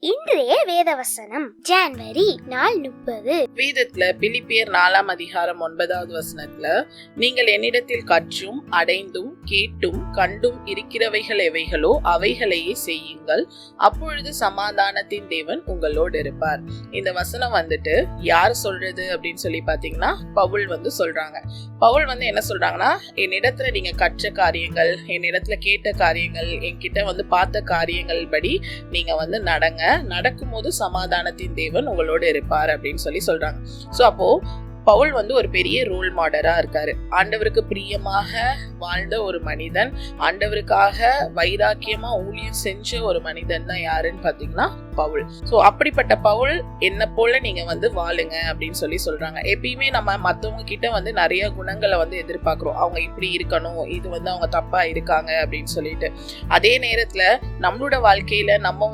இன்றைய வேதவசனம் ஜனவரி 30. வேதத்துல பிலிப்பியர் 4 அதிகாரம் 9 வசனத்துல, நீங்கள் என்னிடத்தில் கற்றும் அடைந்தும் கேட்டும் கண்டும் இருக்கிறவைகள் எவைகளோ அவைகளையே செய்யுங்கள், அப்பொழுது சமாதானத்தின் தேவன் உங்களோடு இருப்பார். இந்த வசனம் யார் சொல்றது அப்படின்னு சொல்லி பாத்தீங்கன்னா பவுல் சொல்றாங்க. பவுல் என்ன சொல்றாங்கன்னா, என்னிடத்துல நீங்க கற்ற காரியங்கள், என்னிடத்துல கேட்ட காரியங்கள், என்கிட்ட பார்த்த காரியங்கள் படி நீங்க நடக்கும்போது சமாதானத்தின் தேவன் உங்களோட இருப்பார் அப்படின்னு சொல்றாங்க. சோ அப்போ பவுல் ஒரு பெரிய ரோல் மாடலா இருக்காரு. ஆண்டவருக்கு பிரியமாக வாழ்ந்த ஒரு மனிதன், ஆண்டவருக்காக வைராக்கியமா ஊழியம் செஞ்ச ஒரு மனிதன் தான் யாருன்னு பாத்தீங்கன்னா பவுல். சோ அப்படிப்பட்ட பவுல் என்ன போல நீங்க வாழுங்க அப்படின்னு சொல்றாங்க. எப்பயுமே நம்ம மத்தவங்க கிட்ட நிறைய குணங்களை எதிர்பார்க்கிறோம். அவங்க இப்படி இருக்கணும், இது அவங்க தப்பா இருக்காங்க அப்படின்னு சொல்லிட்டு. அதே நேரத்துல நம்மளோட வாழ்க்கையில நம்ம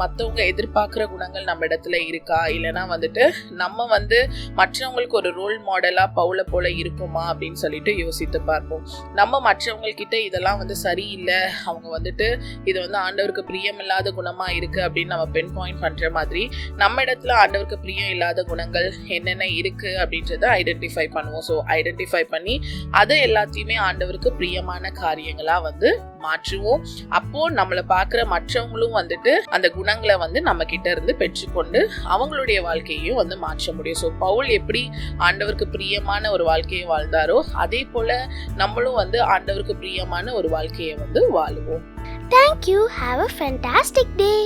மத்தவங்க எதிர்பார்க்கிற குணங்கள் நம்ம இடத்துல இருக்கா, இல்லைன்னா நம்ம மற்றவங்களுக்கு ஒரு ரோல் மாடலா பவுல போல இருக்குமா அப்படின்னு சொல்லிட்டு யோசித்து பார்ப்போம். நம்ம மற்றவங்க கிட்ட இதெல்லாம் சரியில்லை, அவங்க இது ஆண்டவருக்கு பிரியம் இல்லாத குணமா இருக்கு அப்படின்னு நம்ம பென் பாயிண்ட் பண்ற மாதிரி, நம்ம இடத்துல ஆண்டவருக்கு பிரியம் இல்லாத குணங்கள் என்னென்ன இருக்கு அப்படின்றத ஐடென்டிஃபை பண்ணுவோம். ஸோ ஐடென்டிஃபை பண்ணி அதை எல்லாத்தையுமே ஆண்டவருக்கு பிரியமான காரியங்களா மாற்றுவோம். அப்போ நம்மளை பார்க்கிற மற்றவங்களும் அந்த குணங்களை நம்ம கிட்ட இருந்து பெற்றுக்கொண்டு அவங்களுடைய வாழ்க்கையையும் மாற்ற முடியும். ஸோ பவுல் எப்படி ஆண்டவருக்கு பிரியமான ஒரு வாழ்க்கையை வாழ்ந்தாரோ, அதே போல நம்மளும் ஆண்டவருக்கு பிரியமான ஒரு வாழ்க்கையை வாழுவோம். Thank you. Have a fantastic day.